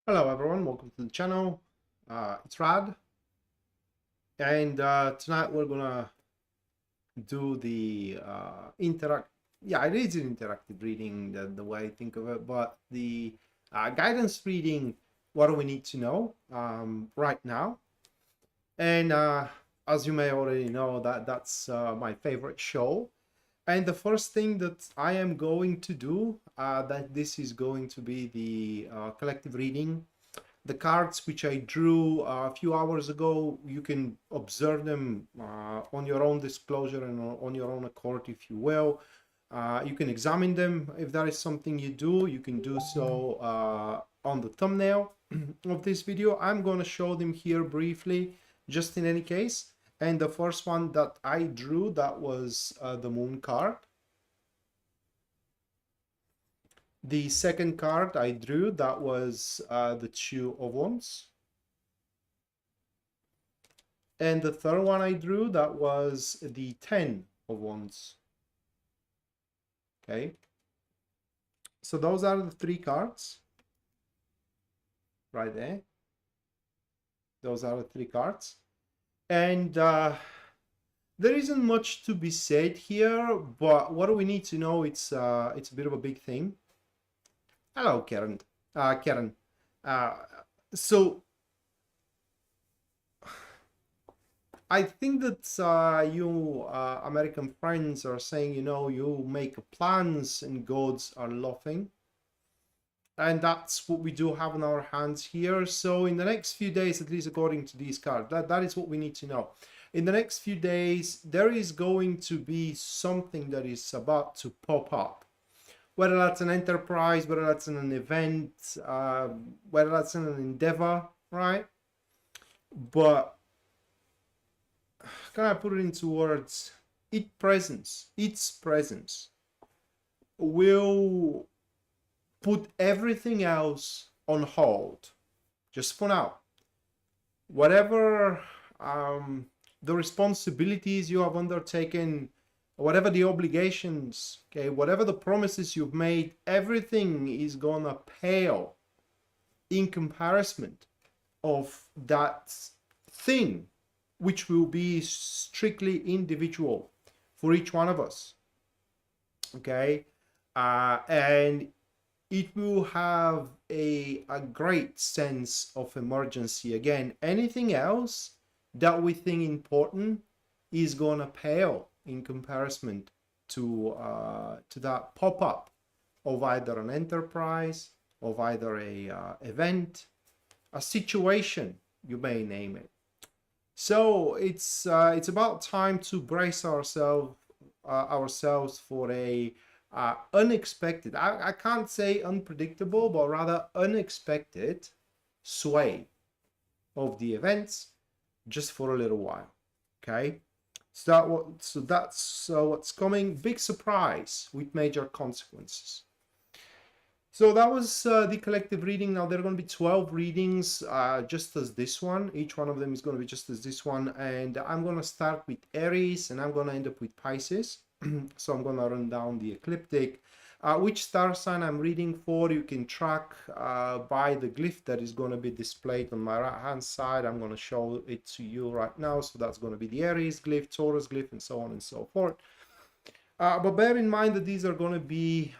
Hello everyone, welcome to the channel. It's Rad, and tonight we're gonna do the it is an interactive reading, the way I think of it, but the guidance reading. What do we need to know right now? And as you may already know, that's my favorite show. And the first thing that I am going to do, that this is going to be the collective reading. The cards which I drew a few hours ago, you can observe them on your own disclosure and on your own accord, if you will. You can examine them. If there is something you do, you can do so on the thumbnail of this video. I'm going to show them here briefly, just in any case. And the first one that I drew, that was the Moon card. The second card I drew, that was the Two of Wands. And the third one I drew, that was the Ten of Wands. Okay. So those are the three cards. Right there. Those are the three cards. And there isn't much to be said here, but what do we need to know? It's a bit of a big thing. Hello, Karen. Karen. So I think that you American friends are saying, you know, you make plans and gods are laughing. And that's what we do have in our hands here. So in the next few days, at least according to these cards, that is what we need to know. In the next few days, there is going to be something that is about to pop up. Whether that's an enterprise, whether that's in an event, whether that's in an endeavor, right? But can I put it into words? Its presence will put everything else on hold, just for now. Whatever the responsibilities you have undertaken, whatever the obligations, okay, whatever the promises you've made, everything is gonna pale in comparison of that thing, which will be strictly individual for each one of us, okay? And it will have a great sense of emergency. Again, anything else that we think important is gonna pale in comparison to that pop-up of either an enterprise, of either a event, a situation, you may name it. So it's about time to brace ourselves for a unexpected, I can't say unpredictable, but rather unexpected sway of the events just for a little while. Okay, so that's what's coming. Big surprise with major consequences. So that was the collective reading. Now there are going to be 12 readings, just as this one. Each one of them is going to be just as this one, and I'm going to start with Aries and I'm going to end up with Pisces. So I'm going to run down the ecliptic. Which star sign I'm reading for, you can track by the glyph that is going to be displayed on my right hand side. I'm going to show it to you right now. So that's going to be the Aries glyph, Taurus glyph, and so on and so forth. But bear in mind that these are going to be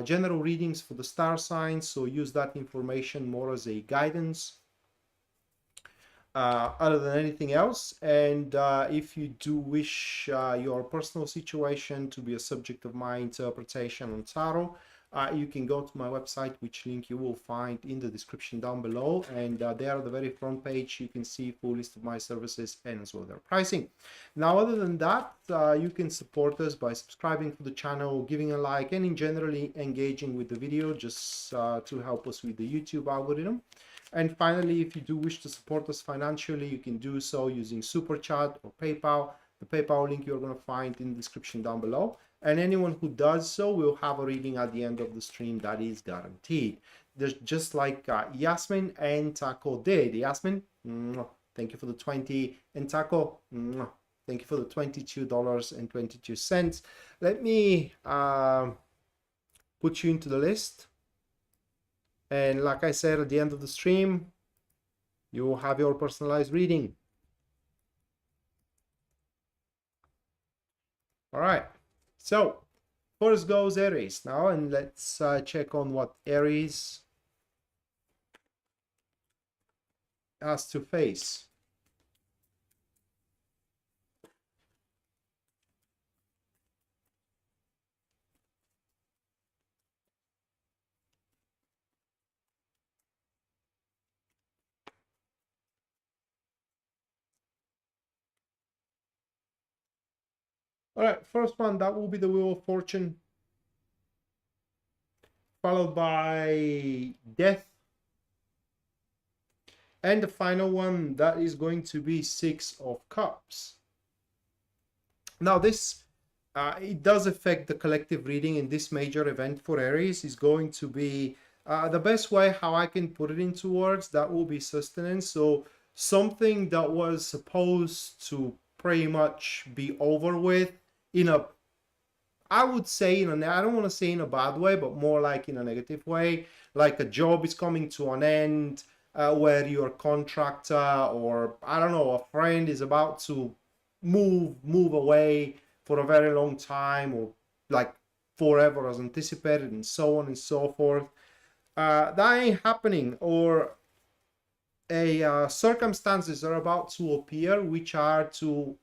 general readings for the star signs, so use that information more as a guidance other than anything else. And if you do wish your personal situation to be a subject of my interpretation on tarot, you can go to my website, which link you will find in the description down below, and there at the very front page you can see full list of my services and as well their pricing. Now, other than that, you can support us by subscribing to the channel, giving a like, and in generally engaging with the video, just to help us with the YouTube algorithm. And finally, if you do wish to support us financially, you can do so using Super Chat or PayPal. The PayPal link you're going to find in the description down below. And anyone who does so will have a reading at the end of the stream, that is guaranteed. There's just like Yasmin and Taco did. Yasmin, thank you for the 20, and Taco, thank you for the $22.22. Let me put you into the list. And like I said, at the end of the stream, you will have your personalized reading. All right, so first goes Aries now, and let's check on what Aries has to face. All right, first one, that will be the Wheel of Fortune, followed by Death. And the final one, that is going to be Six of Cups. Now this, it does affect the collective reading in this major event for Aries. Is going to be, the best way how I can put it into words, that will be sustenance. So something that was supposed to pretty much be over with in a, I would say, I don't want to say in a bad way, but more like in a negative way, like a job is coming to an end, where your contractor, or I don't know, a friend is about to move away for a very long time, or like forever as anticipated, and so on and so forth. That ain't happening, or circumstances are about to appear which are to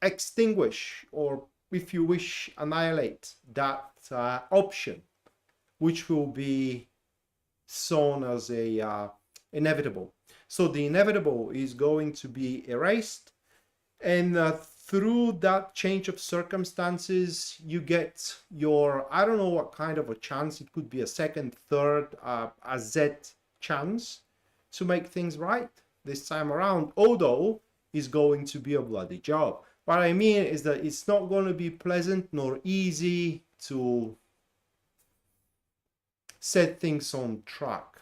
extinguish, or if you wish, annihilate that option, which will be shown as a inevitable. So the inevitable is going to be erased, and through that change of circumstances, you get your, I don't know what kind of a chance, it could be a second, third, a Z chance to make things right this time around, although it's going to be a bloody job. What I mean is that it's not going to be pleasant nor easy to set things on track.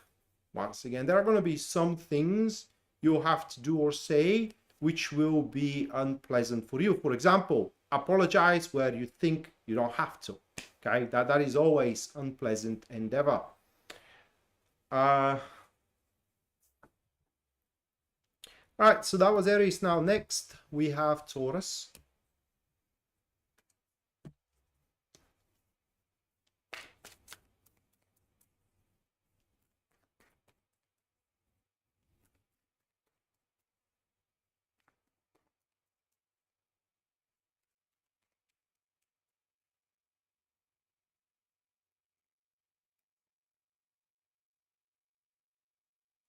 Once again, there are going to be some things you'll have to do or say which will be unpleasant for you. For example, apologize where you think you don't have to. Okay, that is always unpleasant endeavor. All right, so that was Aries. Now next we have Taurus.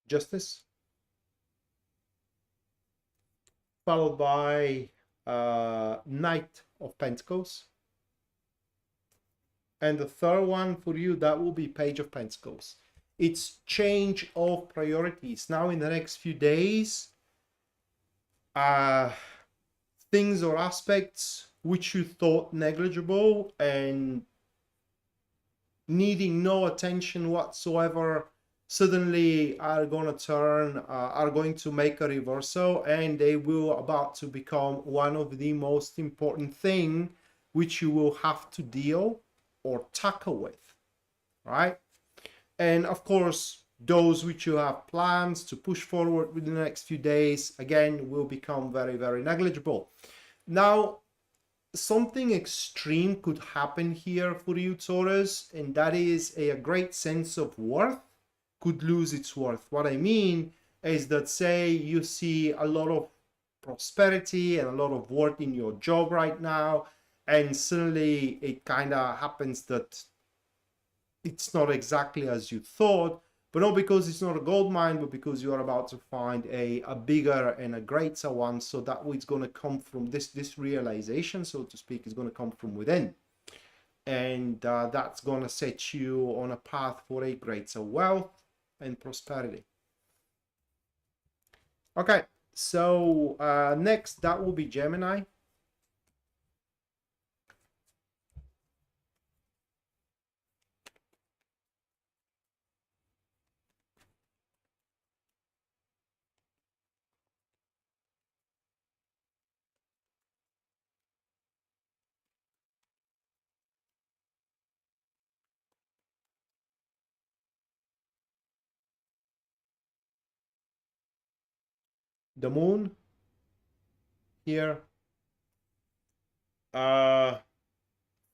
Justice, followed by Knight of Pentacles. And the third one for you, that will be Page of Pentacles. It's change of priorities. Now in the next few days, things or aspects which you thought negligible and needing no attention whatsoever suddenly are going to turn, are going to make a reversal, and they will about to become one of the most important thing which you will have to deal or tackle with, right? And of course, those which you have plans to push forward within the next few days, again, will become very, very negligible. Now, something extreme could happen here for you, Taurus, and that is a great sense of worth could lose its worth. What I mean is that, say you see a lot of prosperity and a lot of work in your job right now, and suddenly it kind of happens that it's not exactly as you thought, but not because it's not a gold mine, but because you are about to find a bigger and a greater one. So that it's going to come from this realization, so to speak, is going to come from within, and that's going to set you on a path for a greater wealth and prosperity. Okay, so next, that will be Gemini. the moon here, 5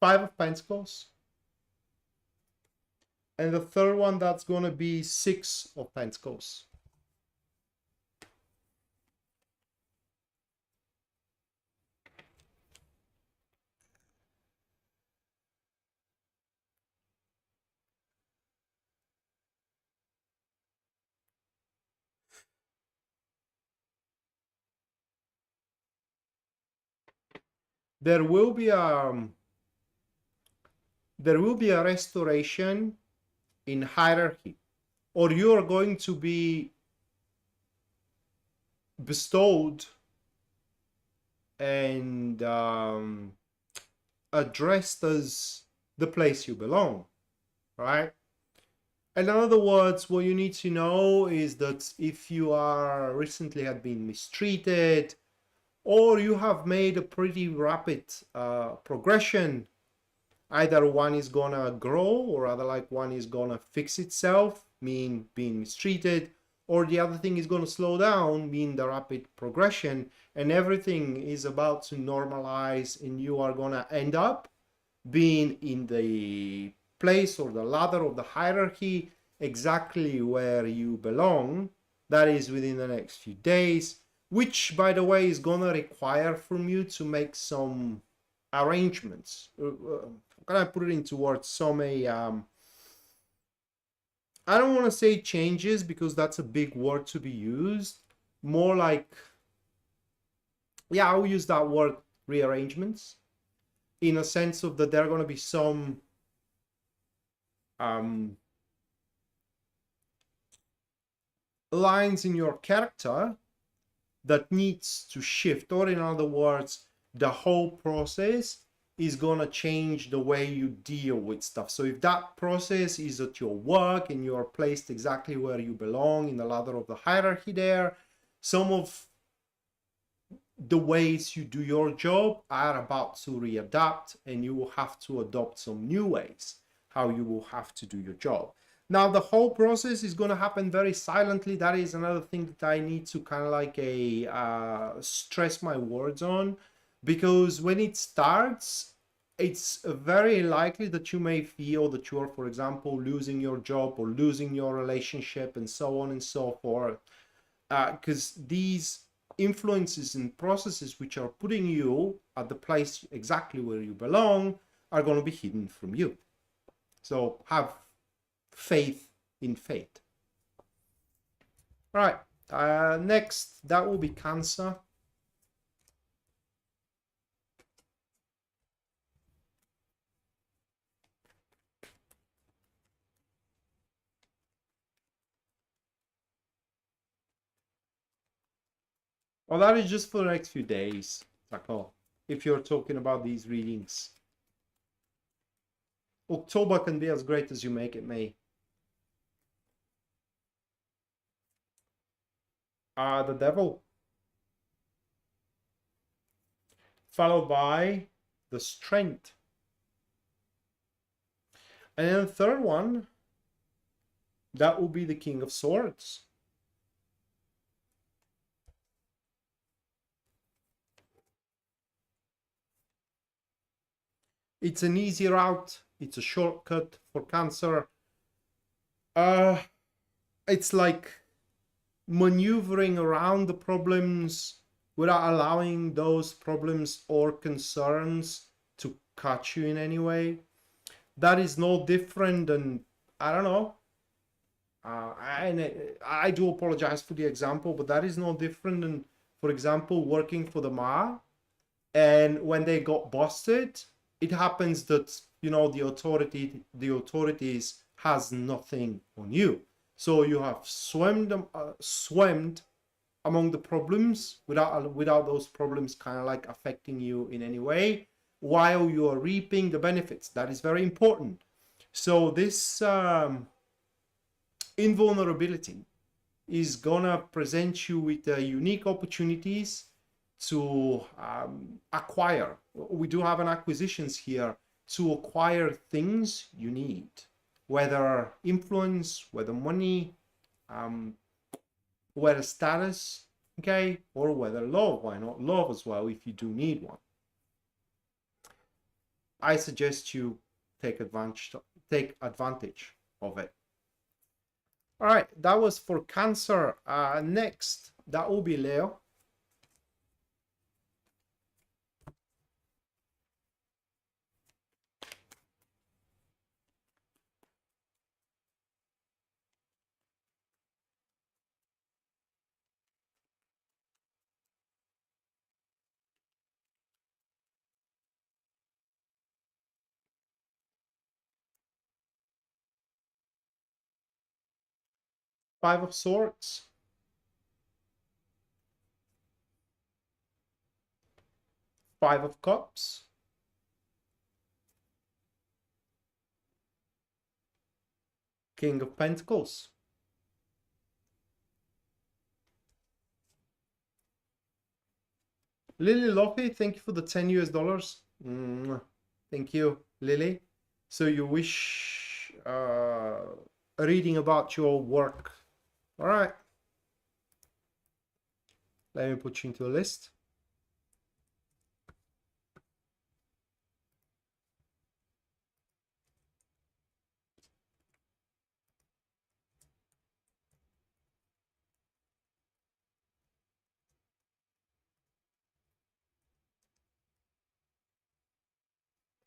of Pentacles, and the third one, that's going to be 6 of Pentacles. There will be a restoration in hierarchy, or you are going to be bestowed and addressed as the place you belong, right? And in other words, what you need to know is that if you are recently had been mistreated, or you have made a pretty rapid progression, either one is gonna grow, or other like one is gonna fix itself, mean being mistreated, or the other thing is gonna slow down, mean the rapid progression, and everything is about to normalize, and you are gonna end up being in the place or the ladder of the hierarchy exactly where you belong. That is within the next few days, which by the way is gonna require from you to make some arrangements. Can I put it into words? Some I don't want to say changes, because that's a big word to be used. More like, yeah, I'll use that word, rearrangements, in a sense of that there are going to be some lines in your character that needs to shift, or in other words, the whole process is going to change the way you deal with stuff. So if that process is at your work and you're placed exactly where you belong in the ladder of the hierarchy there, some of the ways you do your job are about to readapt, and you will have to adopt some new ways how you will have to do your job. Now, the whole process is going to happen very silently. That is another thing that I need to kind of like stress my words on, because when it starts, it's very likely that you may feel that you're, for example, losing your job or losing your relationship and so on and so forth, because these influences and processes which are putting you at the place exactly where you belong are going to be hidden from you. So have faith in fate. All right, next, that will be Cancer. Well, that is just for the next few days, Radko, if you're talking about these readings. October can be as great as you make it, May. The Devil. Followed by the Strength. And then the third one, that will be the King of Swords. It's an easy route. It's a shortcut for Cancer. It's like maneuvering around the problems without allowing those problems or concerns to catch you in any way. That is no different than, I don't know, I do apologize for the example, but that is no different than, for example, working for the MA, and when they got busted, it happens that, you know, the authorities has nothing on you. So you have swam among the problems without those problems kind of like affecting you in any way, while you are reaping the benefits. That is very important. So this invulnerability is gonna present you with unique opportunities to acquire. We do have an acquisitions here, to acquire things you need, whether influence, whether money, whether status, okay? Or whether love, why not love as well if you do need one. I suggest you take advantage of it. All right, that was for Cancer. Next, that will be Leo. Five of Swords. Five of Cups. King of Pentacles. Lily Loki, thank you for the 10 US dollars. Thank you, Lily. So you wish reading about your work. All right. Let me put you into a list.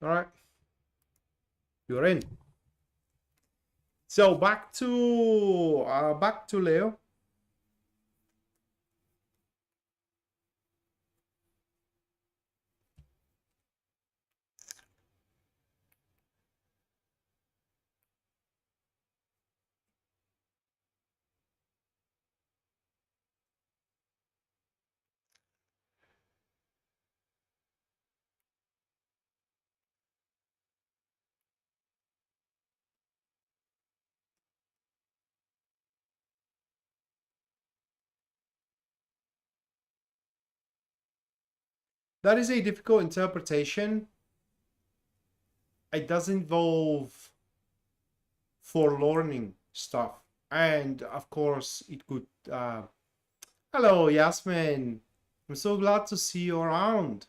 All right. You're in. So back to Leo. That is a difficult interpretation. It does involve forlorning stuff, and of course it could hello Yasmin, I'm so glad to see you around.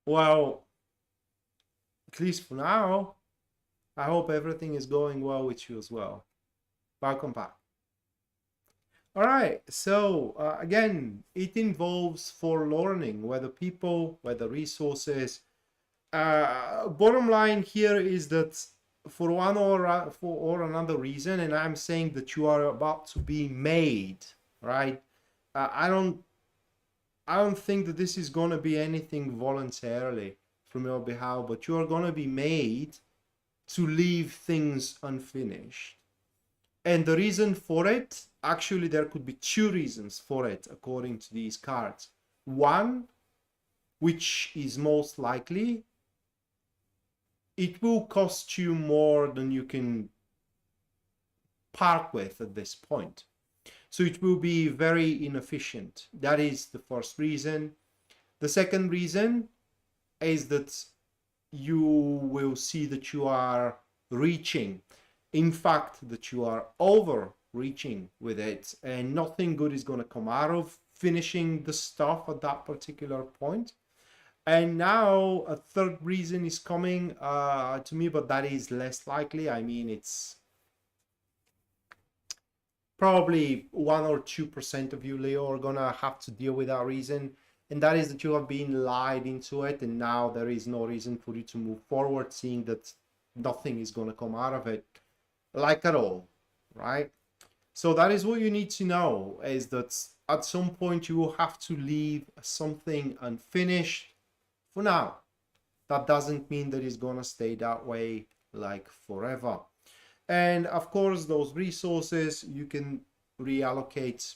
Well, at least for now, I hope everything is going well with you as well. Welcome back. All right, so again, it involves forlorning, whether people, whether resources. Bottom line here is that for one or another reason, and I'm saying that you are about to be made, right? I don't think that this is going to be anything voluntarily from your behalf, but you are going to be made to leave things unfinished. And the reason for it, actually, there could be two reasons for it, according to these cards. One, which is most likely, it will cost you more than you can part with at this point. So it will be very inefficient. That is the first reason. The second reason is that you will see that you are reaching. In fact, that you are overreaching with it, and nothing good is going to come out of finishing the stuff at that particular point. And now a third reason is coming to me, but that is less likely. I mean, it's probably 1 or 2% of you, Leo, are gonna have to deal with that reason, and that is that you have been lied into it, and now there is no reason for you to move forward, seeing that nothing is gonna come out of it, like at all, right? So that is what you need to know, is that at some point you will have to leave something unfinished for now. That doesn't mean that it's gonna stay that way like forever. And of course, those resources you can reallocate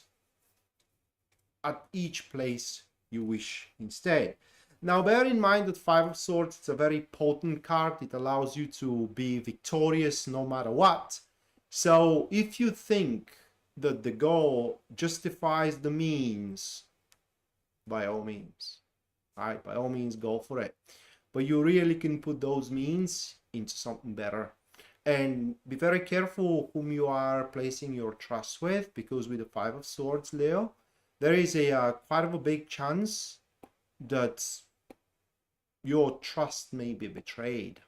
at each place you wish instead. Now, bear in mind that Five of Swords, it's a very potent card. It allows you to be victorious no matter what. So if you think that the goal justifies the means, by all means, right? By all means, go for it. But you really can put those means into something better. And be very careful whom you are placing your trust with, because with the Five of Swords, Leo, there is a quite of a big chance that your trust may be betrayed.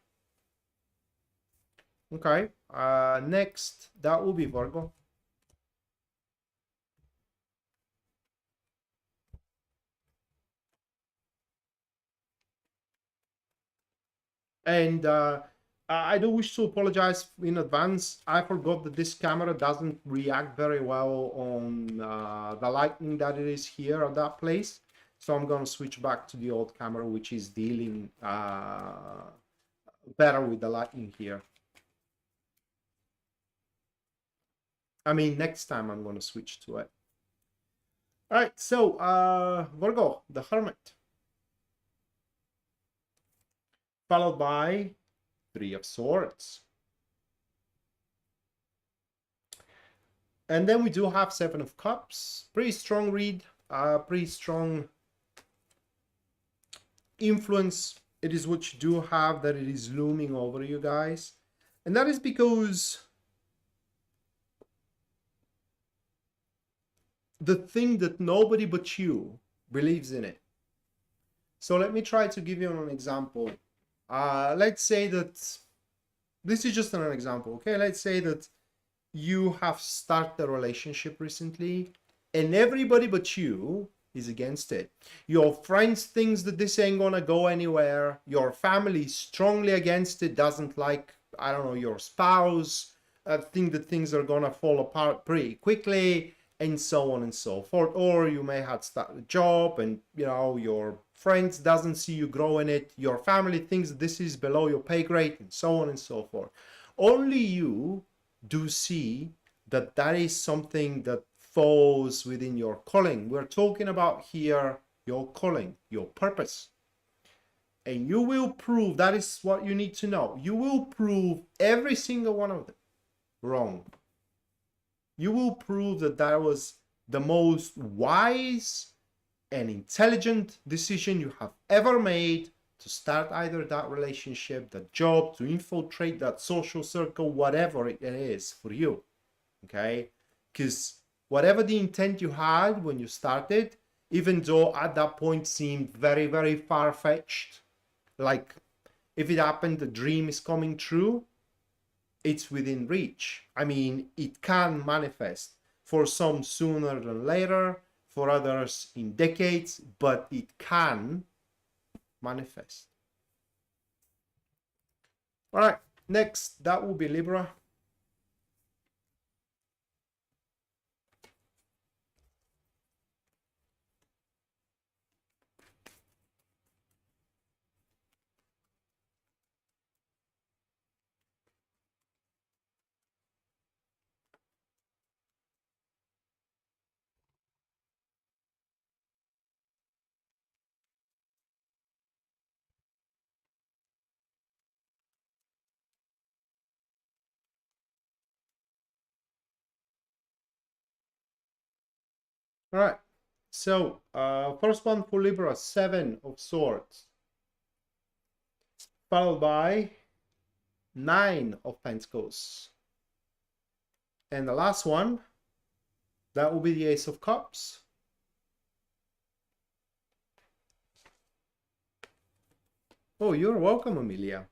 Okay, next, that will be Virgo. And I do wish to apologize in advance. I forgot that this camera doesn't react very well on the lighting that it is here at that place. So I'm going to switch back to the old camera, which is dealing better with the lighting here. I mean, next time I'm going to switch to it. All right, so Virgo, the Hermit, followed by Three of Swords. And then we do have Seven of Cups. Pretty strong read, pretty strong influence. It is what you do have that it is looming over you guys. And that is because the thing that nobody but you believes in it. So let me try to give you an example. Let's say that this is just an example, okay? Let's say that you have started a relationship recently and everybody but you is against it. Your friends thinks that this ain't gonna go anywhere. Your family is strongly against it, doesn't like, I don't know, your spouse, think that things are gonna fall apart pretty quickly, and so on and so forth. Or you may have started a job and, you know, your friends doesn't see you grow in it. Your family thinks that this is below your pay grade, and so on and so forth. Only you do see that that is something that falls within your calling. We're talking about here your calling, your purpose. And you will prove, that is what you need to know, you will prove every single one of them wrong. You will prove that that was the most wise and intelligent decision you have ever made to start either that relationship, that job, to infiltrate that social circle, whatever it is for you. Okay? Because whatever the intent you had when you started, even though at that point seemed very, very far-fetched, like if it happened, the dream is coming true, it's within reach. I mean, it can manifest for some sooner than later, for others in decades, but it can manifest. All right, next, that will be Libra. All right, so first one for Libra, Seven of Swords, followed by Nine of Pentacles. And the last one, that will be the Ace of Cups. Oh, you're welcome, Amelia.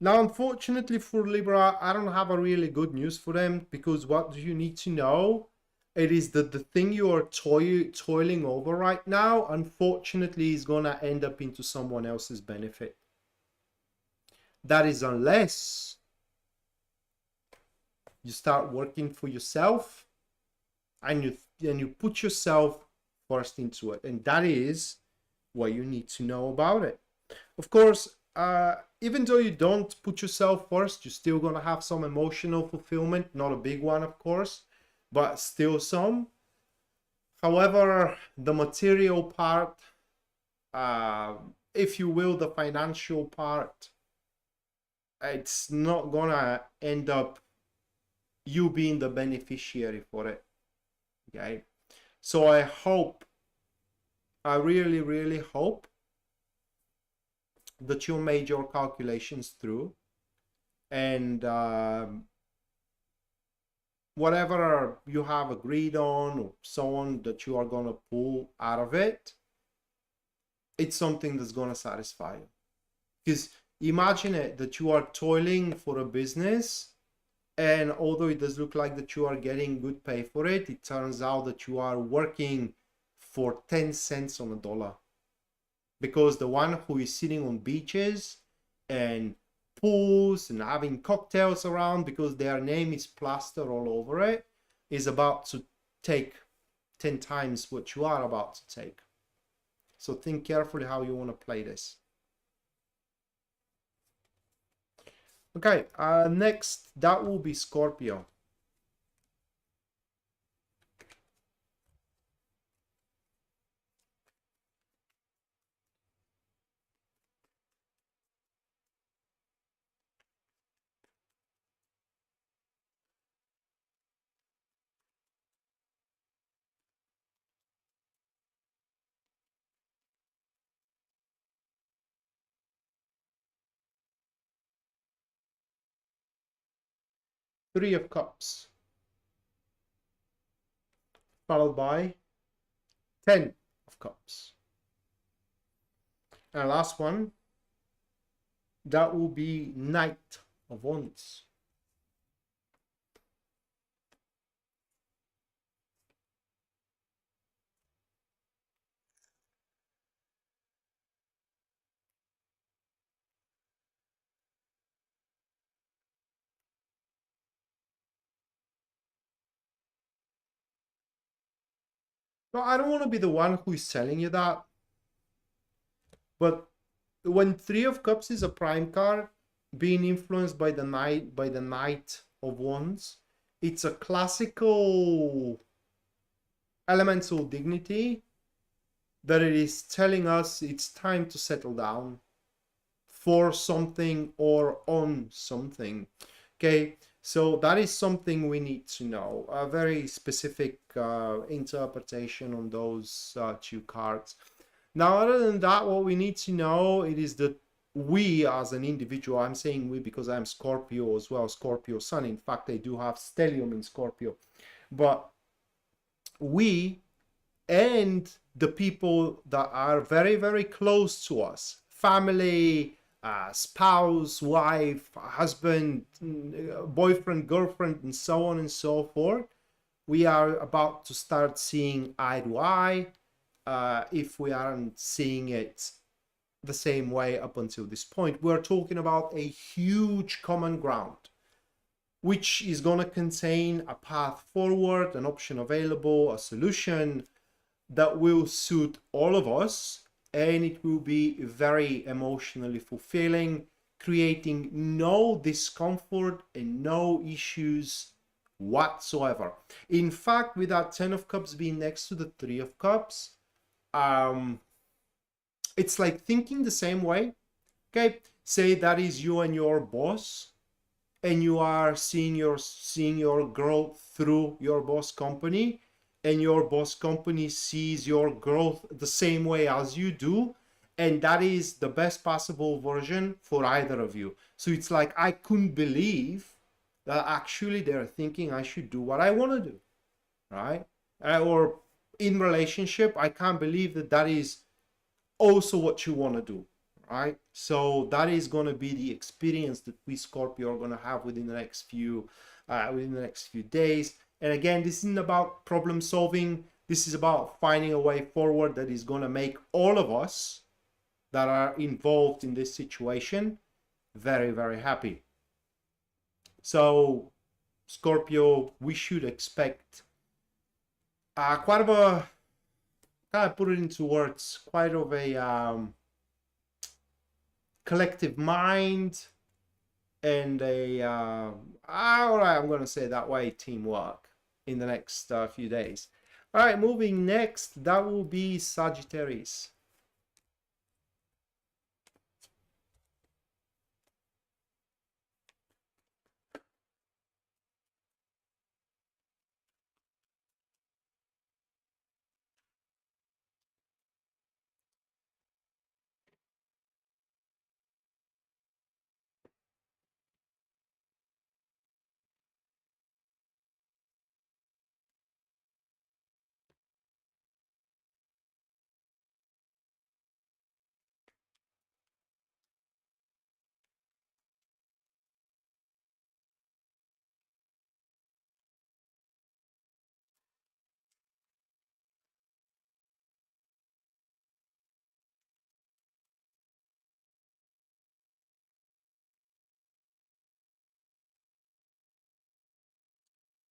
Now, unfortunately for Libra, I don't have a really good news for them, because what do you need to know? It is that the thing you are toiling over right now, unfortunately, is going to end up into someone else's benefit. That is unless you start working for yourself and you put yourself first into it. And that is what you need to know about it. Of course, even though you don't put yourself first, you're still going to have some emotional fulfillment. Not a big one, of course, but still some. However, the material part, if you will, the financial part, it's not gonna end up you being the beneficiary for it. Okay, so I hope, I really, really hope that you made your calculations through, and whatever you have agreed on or so on that you are going to pull out of it, it's something that's going to satisfy you. Because imagine it that you are toiling for a business, and although it does look like that you are getting good pay for it, it turns out that you are working for 10 cents on a dollar. Because the one who is sitting on beaches and pools and having cocktails around because their name is plastered all over it is about to take 10 times what you are about to take. So think carefully how you want to play this. Okay, next, that will be Scorpio. Three of Cups, followed by 10 of Cups. And last one, that will be Knight of Wands. No, I don't want to be the one who is telling you that, but when Three of Cups is a prime card, being influenced by the Knight of Wands, it's a classical elemental dignity that it is telling us it's time to settle down for something or on something. Okay, so that is something we need to know. A very specific interpretation on those two cards. Now, other than that, what we need to know it is that we as an individual, I'm saying we because I'm Scorpio as well, Scorpio Sun. In fact, I do have stellium in Scorpio. But we and the people that are very, very close to us, family, spouse, wife, husband, boyfriend, girlfriend, and so on and so forth, we are about to start seeing eye to eye. If we aren't seeing it the same way up until this point, we're talking about a huge common ground, which is going to contain a path forward, an option available, a solution that will suit all of us, and it will be very emotionally fulfilling, creating no discomfort and no issues whatsoever. In fact, with that 10 of Cups being next to the 3 of Cups, it's like thinking the same way. Okay, say that is you and your boss, and you are seeing your growth through your boss company, and your boss company sees your growth the same way as you do, and that is the best possible version for either of you. So it's like, I couldn't believe that actually they're thinking I should do what I want to do, right? Or in relationship, I can't believe that that is also what you want to do, right? So that is going to be the experience that we Scorpio are going to have within the next few days. And again, this isn't about problem solving. This is about finding a way forward that is going to make all of us that are involved in this situation very, very happy. So Scorpio, we should expect quite of a, kind of put it into words, quite of a collective mind and a all right, I'm going to say that way, teamwork in the next few days. All right, moving next, that will be Sagittarius.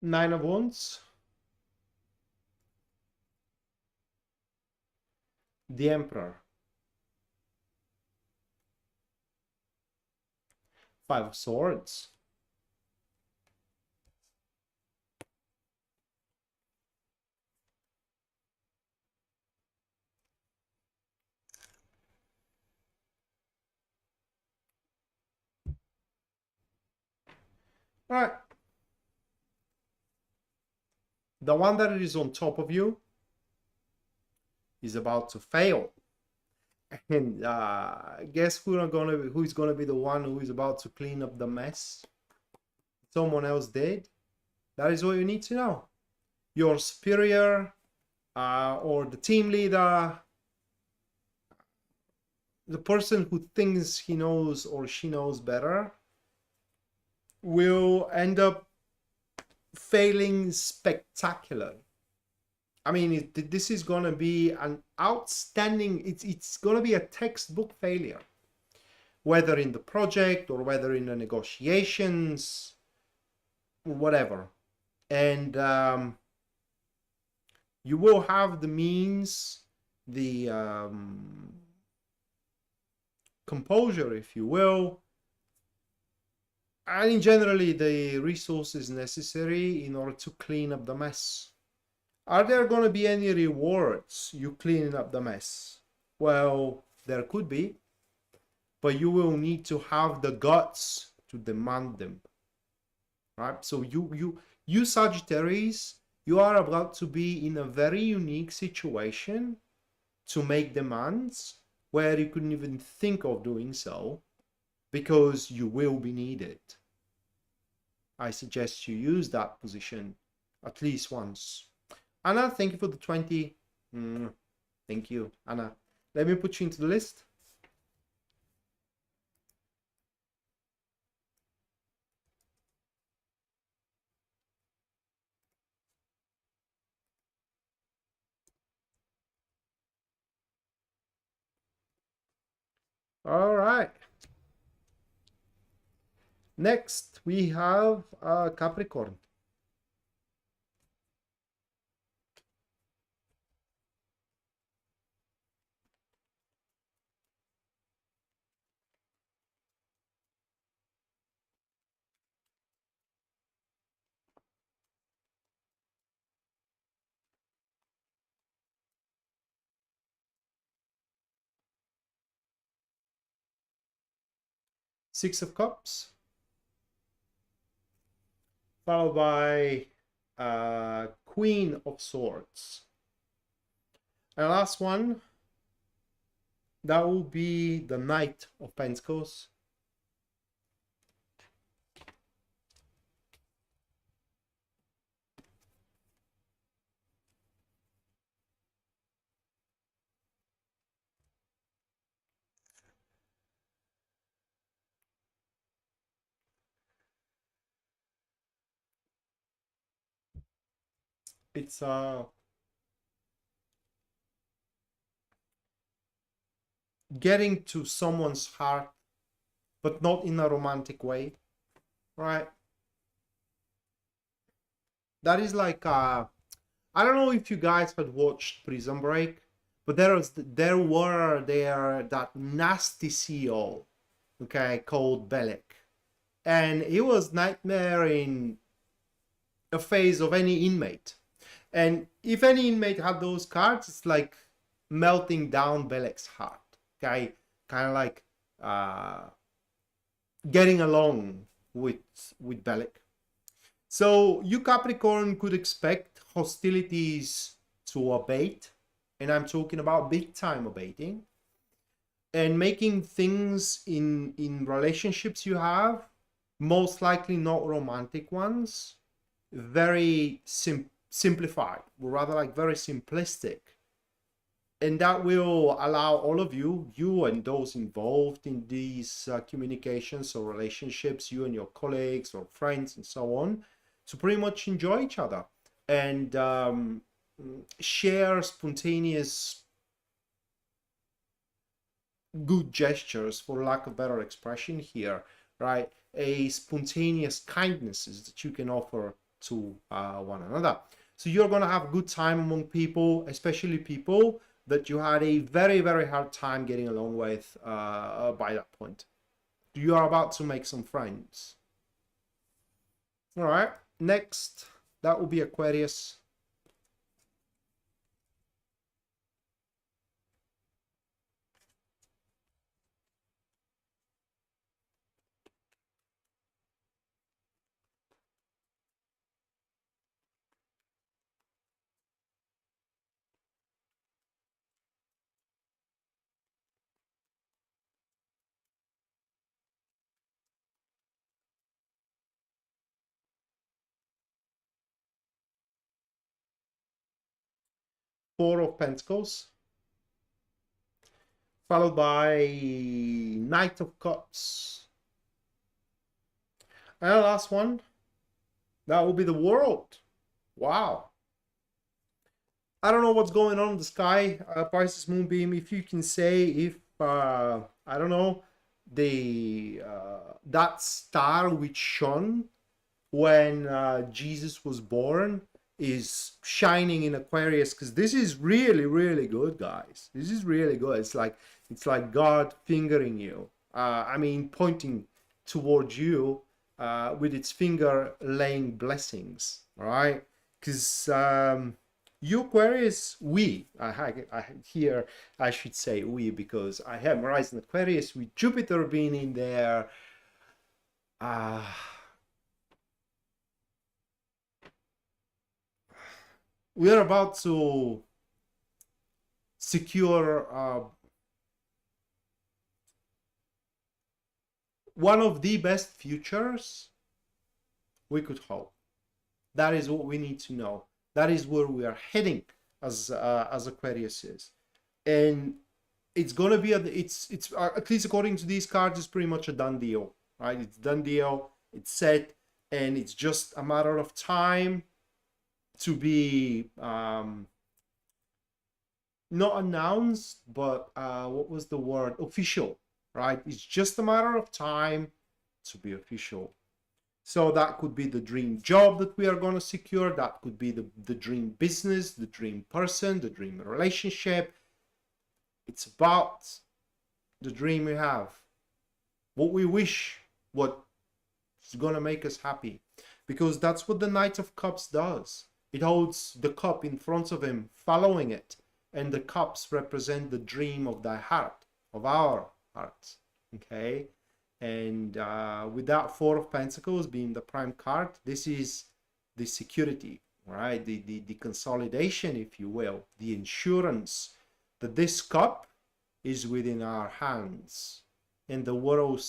Nine of Wands, the Emperor, Five of Swords, all right. The one that is on top of you is about to fail. And guess who's gonna be the one who is about to clean up the mess? Someone else did. That is what you need to know. Your superior or the team leader, the person who thinks he knows or she knows better, will end up failing spectacular. I mean, this is going to be an outstanding, it's going to be a textbook failure, whether in the project or whether in the negotiations, whatever. And you will have the means, the composure, if you will, and generally the resources necessary in order to clean up the mess. Are there going to be any rewards you cleaning up the mess? Well, there could be, but you will need to have the guts to demand them, right? So you Sagittarius, you are about to be in a very unique situation to make demands where you couldn't even think of doing so, because you will be needed. I suggest you use that position at least once. Anna, thank you for the 20. Thank you, Anna. Let me put you into the list. All right. Next, we have Capricorn. Six of Cups, followed by Queen of Swords. And last one, that will be the Knight of Pentacles. It's getting to someone's heart, but not in a romantic way, right? That is like I don't know if you guys had watched Prison Break, but there were that nasty CEO, okay, called Belek, and he was nightmare in a phase of any inmate. And if any inmate had those cards, it's like melting down Belek's heart. Okay, kind of like getting along with Belek. So you Capricorn could expect hostilities to abate, and I'm talking about big time abating, and making things in relationships you have, most likely not romantic ones, very simplified, or rather like very simplistic. And that will allow all of you and those involved in these communications or relationships, you and your colleagues or friends and so on, to pretty much enjoy each other and share spontaneous good gestures, for lack of better expression here, right? A spontaneous kindnesses that you can offer to one another. So you're going to have a good time among people, especially people that you had a very, very hard time getting along with by that point. You are about to make some friends. All right, next, that will be Aquarius. Four of Pentacles, followed by Knight of Cups. And the last one, that will be the World. Wow. I don't know what's going on in the sky, Pisces Moonbeam. If you can say if, I don't know, the that star which shone when Jesus was born is shining in Aquarius, because this is really, really good, guys. This is really good. It's like God fingering you. I mean, pointing towards you with its finger laying blessings, all right? Because you Aquarius, here I should say we, because I have Horizon Aquarius with Jupiter being in there. We are about to secure one of the best futures we could hope. That is what we need to know. That is where we are heading as Aquarius is, and it's gonna be it's at least according to these cards, it's pretty much a done deal, right? It's done deal. It's set, and it's just a matter of time to be not announced, but what was the word? Official, right? It's just a matter of time to be official. So that could be the dream job that we are going to secure. That could be the dream business, the dream person, the dream relationship. It's about the dream we have, what we wish, what is going to make us happy, because that's what the Knight of Cups does. It holds the cup in front of him, following it, and the cups represent the dream of thy heart, of our hearts, okay? And with that Four of Pentacles being the prime card, this is the security, right? The consolidation, if you will, the insurance that this cup is within our hands, and the world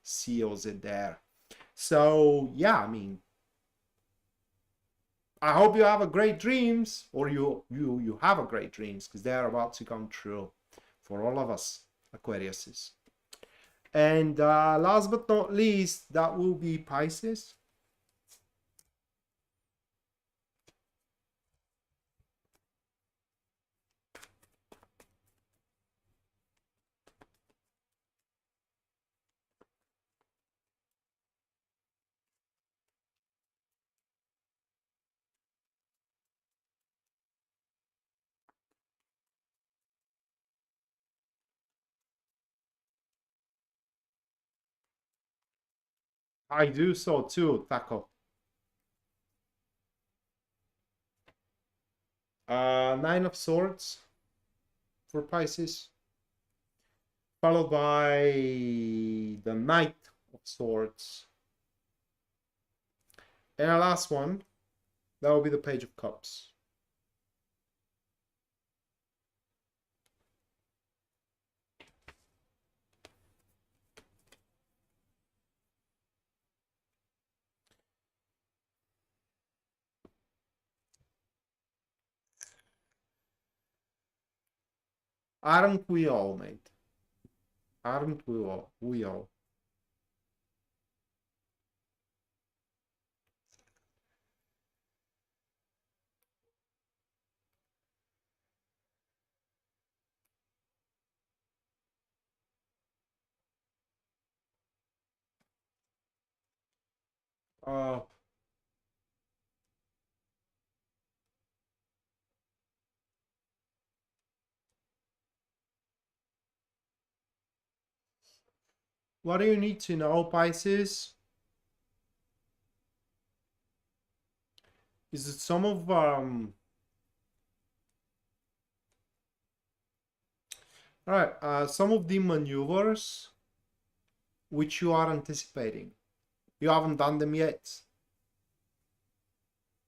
seals it there. So yeah, I mean, I hope you have a great dreams, or you have a great dreams, because they are about to come true for all of us Aquariuses. And last but not least, that will be Pisces. I do so too, Taco. Nine of Swords for Pisces, followed by the Knight of Swords. And our last one, that will be the Page of Cups. Aren't we all, mate? Aren't we all? We all. Uh, what do you need to know, Pisces? Is it some of some of the maneuvers which you are anticipating. You haven't done them yet,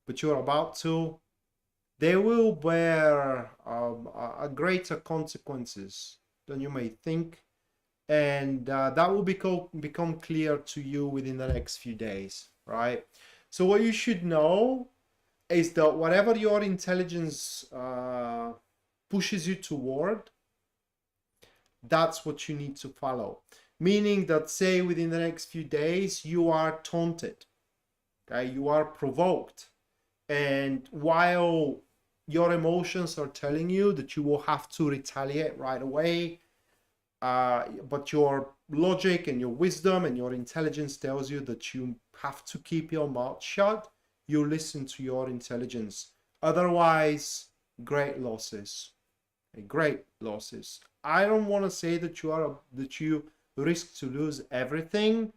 but you're about to. They will bear a greater consequences than you may think, and that will become clear to you within the next few days, right? So what you should know is that whatever your intelligence pushes you toward, that's what you need to follow. Meaning that, say, within the next few days, you are taunted, okay? You are provoked. And while your emotions are telling you that you will have to retaliate right away, but your logic and your wisdom and your intelligence tells you that you have to keep your mouth shut, you listen to your intelligence. Otherwise, great losses. Great losses. I don't want to say that you risk to lose everything,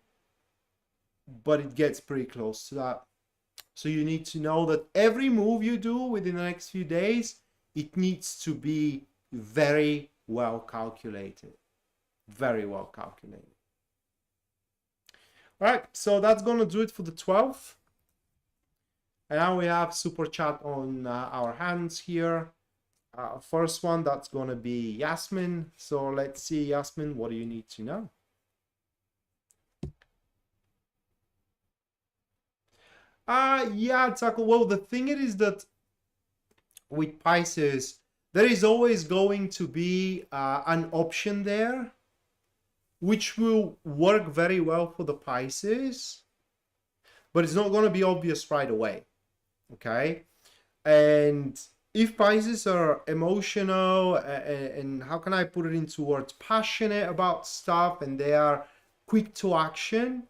but it gets pretty close to that. So you need to know that every move you do within the next few days, it needs to be very well calculated. Very well calculated. All right, so that's going to do it for the 12th. And now we have super chat on our hands here. First one, that's going to be Yasmin. So let's see, Yasmin, what do you need to know? Yeah, Taco. Well, the thing is that with Pisces, there is always going to be an option there, which will work very well for the Pisces, but it's not going to be obvious right away, okay? And if Pisces are emotional and how can I put it into words, passionate about stuff, and they are quick to action,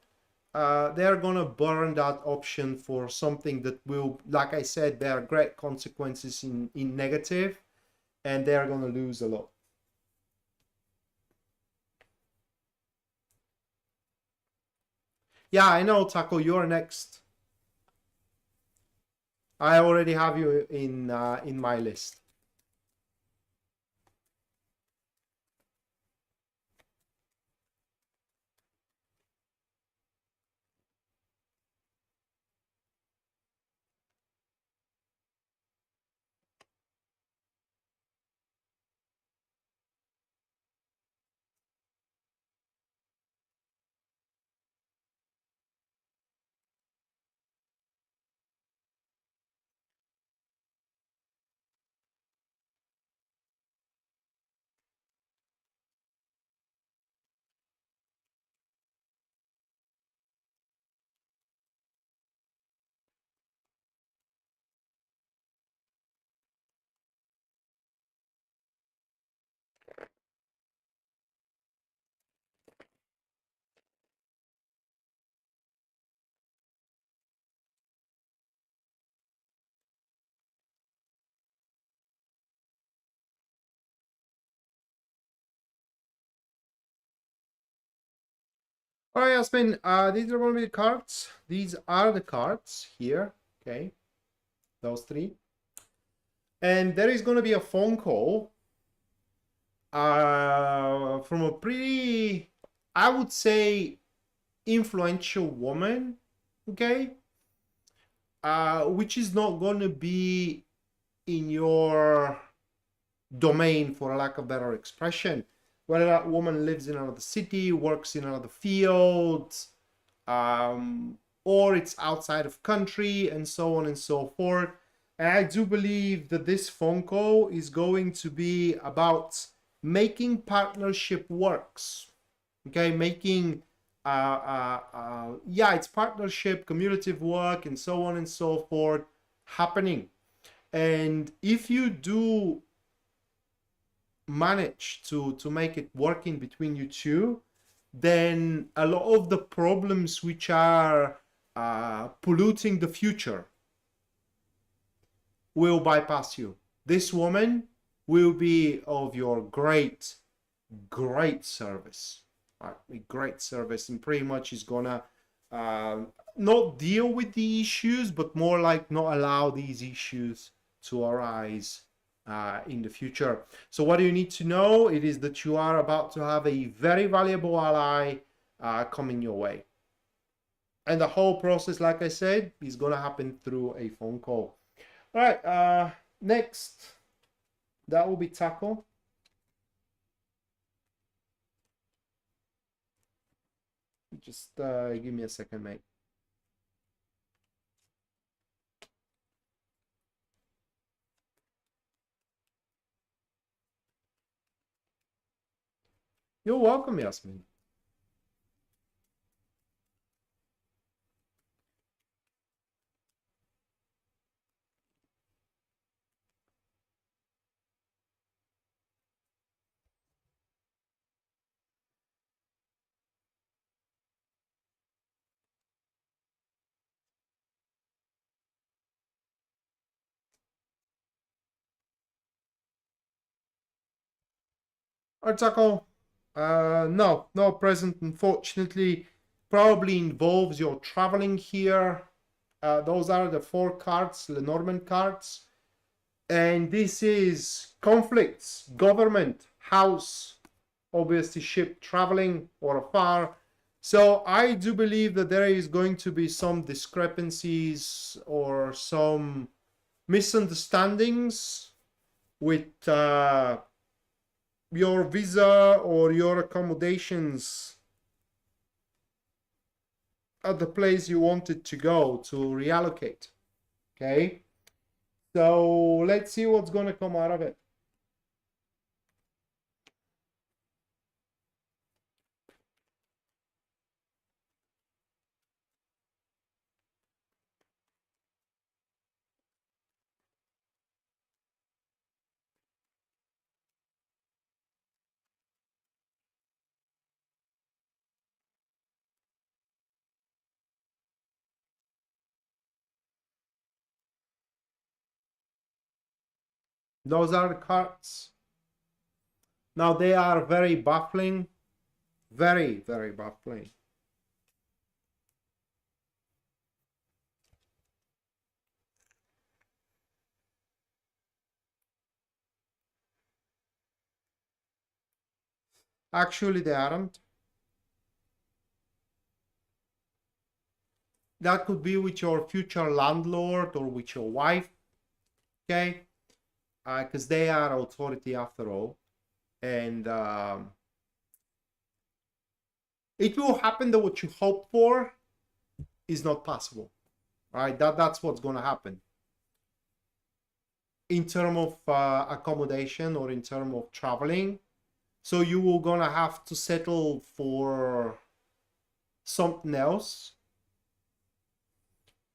they're gonna burn that option for something that will, like I said, there are great consequences in negative, and they're gonna lose a lot. Yeah, I know, Taco, you're next. I already have you in my list. All right, Yasmin, these are going to be the cards. These are the cards here, okay? Those three. And there is going to be a phone call from a pretty, I would say, influential woman, okay? Which is not going to be in your domain, for lack of better expression. Whether that woman lives in another city, works in another field, or it's outside of country, and so on and so forth. And I do believe that this phone call is going to be about making partnership works. Okay, making it's partnership, cumulative work, and so on and so forth happening. And if you do manage to make it working between you two, then a lot of the problems which are polluting the future will bypass you. This woman will be of your great service. a great service, and pretty much is gonna not deal with the issues, but more like not allow these issues to arise in the future. So what do you need to know? It is that you are about to have a very valuable ally coming your way. And the whole process, like I said, is going to happen through a phone call. All right, next, that will be Taco. Just give me a second, mate. You're welcome, Yasmin. Taco, no present, unfortunately. Probably involves your traveling here. Those are the 4 cards, Lenormand cards. And this is conflicts, government, house, obviously ship, traveling or afar. So I do believe that there is going to be some discrepancies or some misunderstandings with your visa or your accommodations at the place you wanted to go to reallocate. Okay, so let's see what's going to come out of it. Those are the cards. Now they are very baffling, very, very baffling. Actually, they aren't. That could be with your future landlord or with your wife, okay? Because they are authority after all. And it will happen that what you hope for is not possible, right? That's what's going to happen. In terms of accommodation or in terms of traveling. So you will going to have to settle for something else.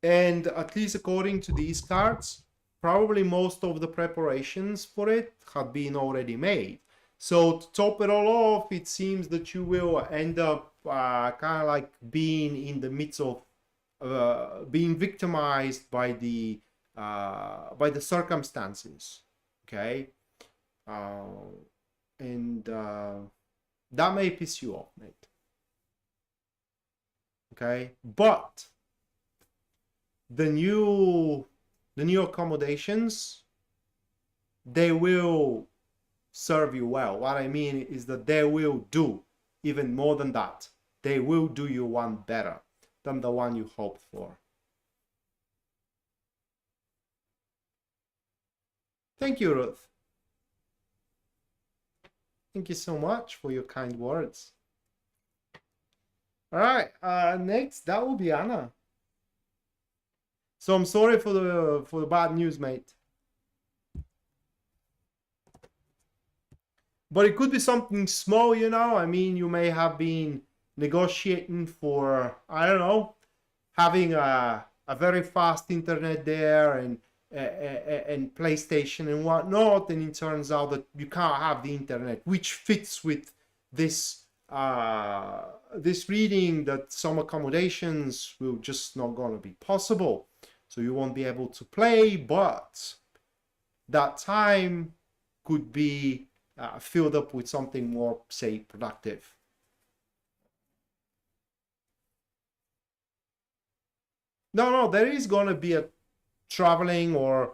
And at least according to these cards, probably most of the preparations for it have been already made. So to top it all off, it seems that you will end up kind of like being in the midst of being victimized by the circumstances, okay? And that may piss you off, mate. Okay, but the new accommodations, they will serve you well. What I mean is that they will do even more than that. They will do you one better than the one you hoped for. Thank you, Ruth. Thank you so much for your kind words. All right, next that will be Anna. So I'm sorry for the bad news, mate. But it could be something small, you know. I mean, you may have been negotiating for, I don't know, having a very fast internet there and PlayStation and whatnot, and it turns out that you can't have the internet, which fits with this this reading that some accommodations will just not gonna be possible. So you won't be able to play, but that time could be filled up with something more, say, productive. No, there is going to be a traveling, or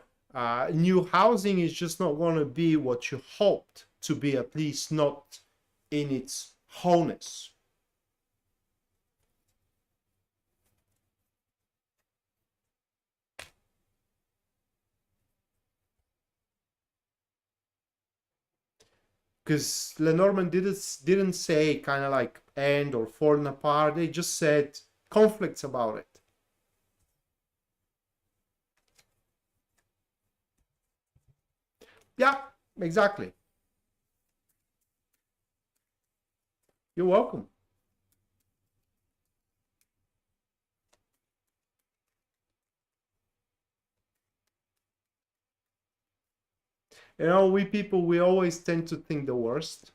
new housing is just not going to be what you hoped to be, at least not in its wholeness. Because Lenormand didn't say kind of like end or falling apart. They just said conflicts about it. Yeah, exactly. You're welcome. You know, we people, we always tend to think the worst.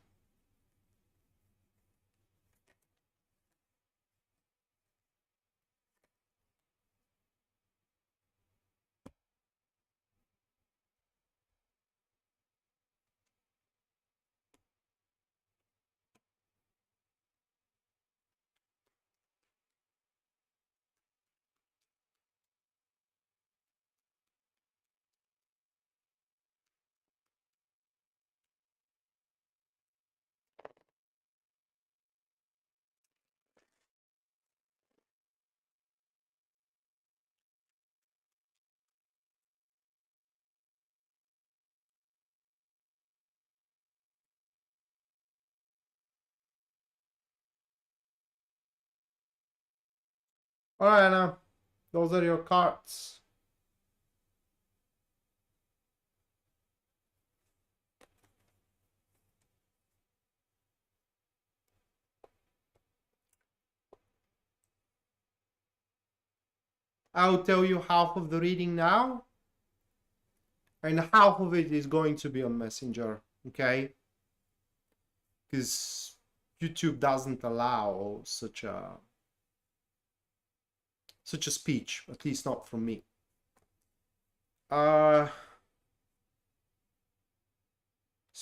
All right, Anna, those are your cards. I'll tell you half of the reading now, and half of it is going to be on Messenger, okay? Because YouTube doesn't allow such a speech, at least not from me. So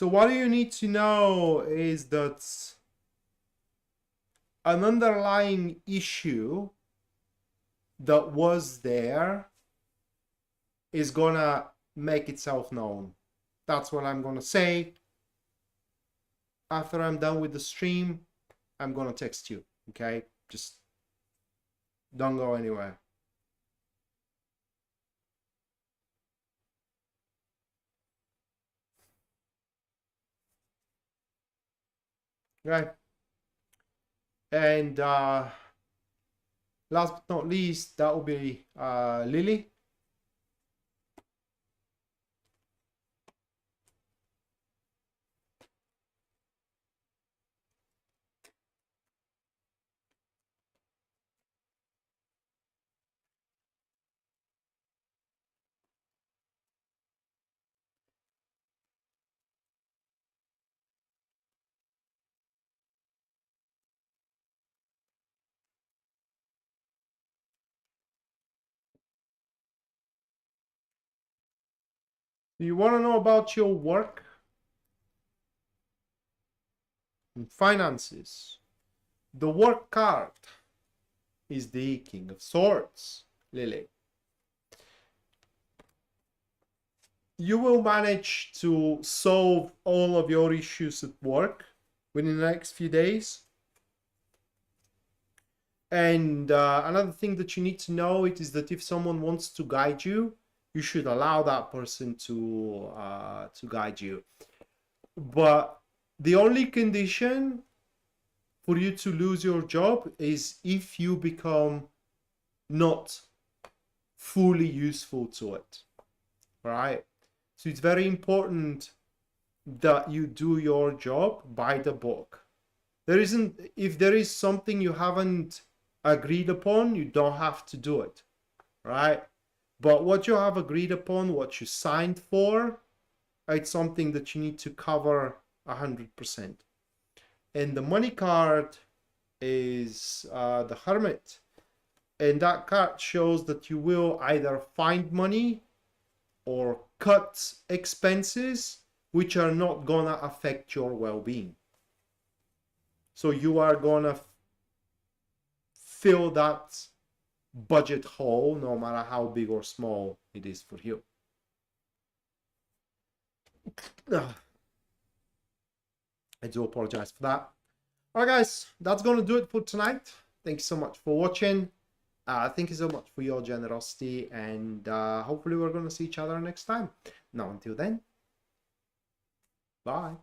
what you need to know is that an underlying issue that was there is gonna make itself known. That's what I'm gonna say. After I'm done with the stream, I'm gonna text you, okay? Just don't go anywhere. Okay. And last but not least, that will be Lily. Do you want to know about your work and finances? The work card is the King of Swords, Lily. You will manage to solve all of your issues at work within the next few days. And another thing that you need to know is that if someone wants to guide you, you should allow that person to guide you. But the only condition for you to lose your job is if you become not fully useful to it, right? So it's very important that you do your job by the book. If there is something you haven't agreed upon, you don't have to do it, right? But what you have agreed upon, what you signed for, it's something that you need to cover 100%. And the money card is the Hermit. And that card shows that you will either find money or cut expenses which are not gonna affect your well-being. So you are gonna fill that budget haul, no matter how big or small it is for you. I do apologize for that. All right, guys, that's going to do it for tonight. Thank you so much for watching. Thank you so much for your generosity, and hopefully we're going to see each other next time. Now, until then, bye.